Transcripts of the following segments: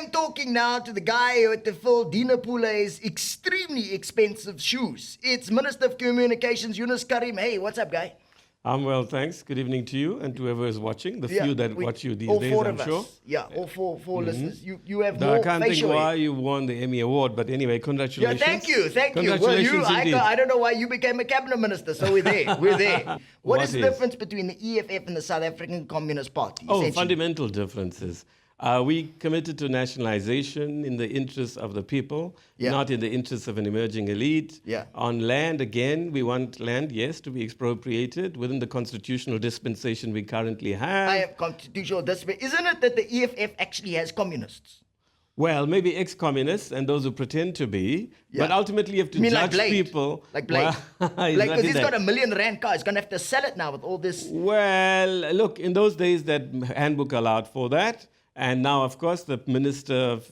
am talking now to the guy who had to fill Dina Poule's extremely expensive shoes. It's Minister of Communications, Yunus Carrim. Hey, what's up, guy? I'm well, thanks. Good evening to you and to whoever is watching. The few that watch you these all days, four I'm of us. sure. Yeah, all four listeners. You have Though more I can't facial think hair. why you won the Emmy Award, but anyway, congratulations. Yeah, thank you. Well, Congratulations indeed. I don't know why you became a cabinet minister, so we're there. We're there. What is the is? difference between the EFF and the South African Communist Party? Oh, essentially? fundamental differences. We committed to nationalization in the interests of the people, not in the interests of an emerging elite. Yeah. On land, again, we want land, yes, to be expropriated within the constitutional dispensation we currently have. I have constitutional dispensation. Isn't it that the EFF actually has communists? Well, maybe ex-communists and those who pretend to be, but ultimately you have to judge people. Like Blade? Well, Because he's got a $1 million car. He's going to have to sell it now with all this. Well, look, in those days that handbook allowed for that. And now, of course, the Minister of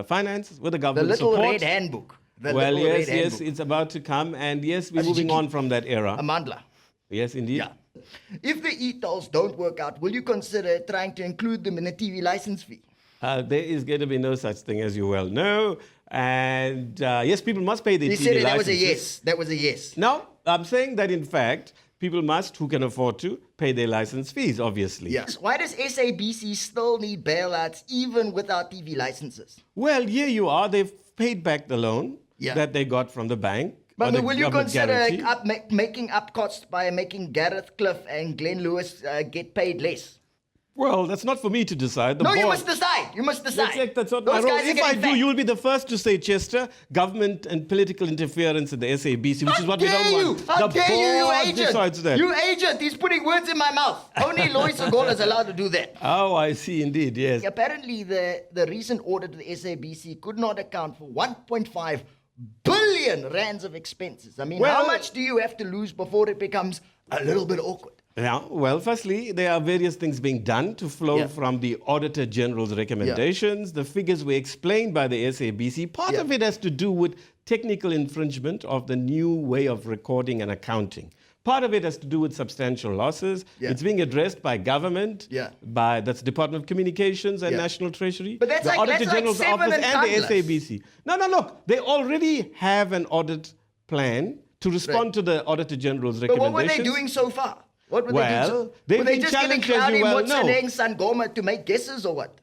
Finance with the government The little support. red handbook. Yes, it's about to come. And yes, we're moving on from that era. Amandla. Yes, indeed. Yeah. If the e-tolls don't work out, will you consider trying to include them in a TV license fee? There is going to be no such thing, as you well know. And yes, people must pay their TV said licenses. that was a yes. That was a yes. No, I'm saying that, in fact, people must, who can afford to, pay their license fees, obviously. Yes. Why does SABC still need bailouts even without TV licenses? Well, here you are. They've paid back the loan that they got from the bank. But will you consider making up costs by making Gareth Cliff and Glenn Lewis get paid less? Well, that's not for me to decide. You must decide. You must decide. That's not my role. If I do, you'll be the first to say, Chester, government and political interference in the SABC, which is what we don't want. How dare you, agent? Decides that. You agent, he's putting words in my mouth. Only Lois Ogola is allowed to do that. Oh, I see, indeed, yes. Apparently, the recent audit of the SABC could not account for 1.5 billion rands of expenses. I mean, how much do you have to lose before it becomes a little bit awkward? Yeah, well, firstly, there are various things being done to flow from the Auditor General's recommendations. The figures were explained by the SABC. Part of it has to do with technical infringement of the new way of recording and accounting. Part of it has to do with substantial losses. It's being addressed by government, that's Department of Communications and National Treasury, but that's the Auditor like General's office and the SABC. No, look, they already have an audit plan to respond to the Auditor General's recommendations. But what were they doing so far? What were they doing? They've they been just getting challenged, as you well know. and Sangoma to make guesses or what?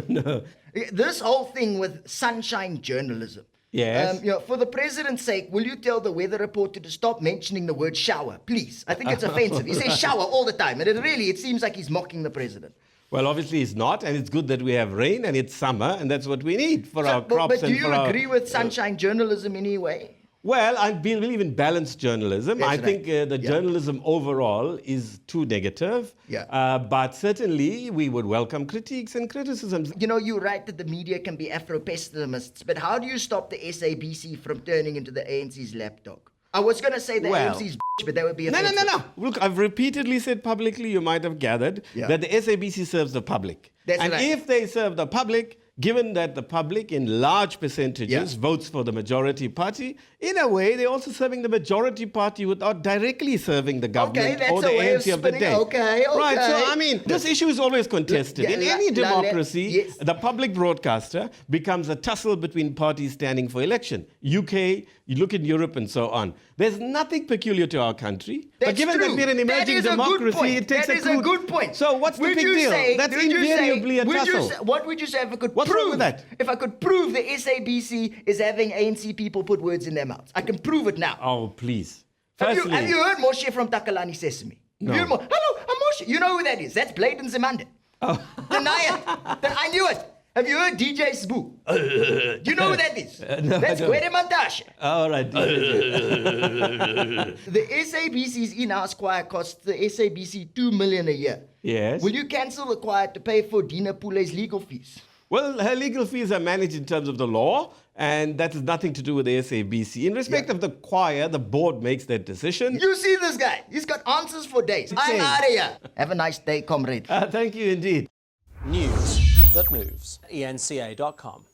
No. This whole thing with sunshine journalism. Yes. For the president's sake, will you tell the weather reporter to stop mentioning the word shower, please? I think it's offensive. He says shower all the time, and it seems like he's mocking the president. Well, obviously it's not, and it's good that we have rain, and it's summer, and that's what we need for our crops. But do you agree with sunshine journalism in any way? Well, I believe in balanced journalism. I think the journalism overall is too negative. But certainly we would welcome critiques and criticisms. You write that the media can be Afro-pessimists, but how do you stop the SABC from turning into the ANC's lapdog? I was going to say the ANC's but that would be offensive. No. Look, I've repeatedly said publicly, you might have gathered, that the SABC serves the public. If they serve the public, given that the public in large percentages votes for the majority party, in a way, they're also serving the majority party without directly serving the government or the ANC of the day. Okay. Right, so I mean, this issue is always contested. In any democracy, the public broadcaster becomes a tussle between parties standing for election. UK, you look in Europe and so on. There's nothing peculiar to our country. But given that we're an emerging democracy, it takes a good point. So what's the big deal? That's invariably a tussle. What would you say if I could What's wrong with that? If I could prove the SABC is having ANC people put words in their mouths? I can prove it now. Oh, please. Have you heard Moshe from Takalani Sesame? No. Hello, I'm Moshe. You know who that is. That's Blade and Zimande. Oh. Deny it. I knew it. Have you heard DJ Sboo? Do you know who that is? No, that's Gwede Montashe. All right. The SABC's in-house choir costs the SABC $2 million a year. Yes. Will you cancel the choir to pay for Dina Poule's legal fees? Well, her legal fees are managed in terms of the law, and that has nothing to do with the SABC. In respect of the choir, the board makes that decision. You see this guy? He's got answers for days. I'm out of here. Have a nice day, comrade. Thank you indeed. News that moves. ENCA.com.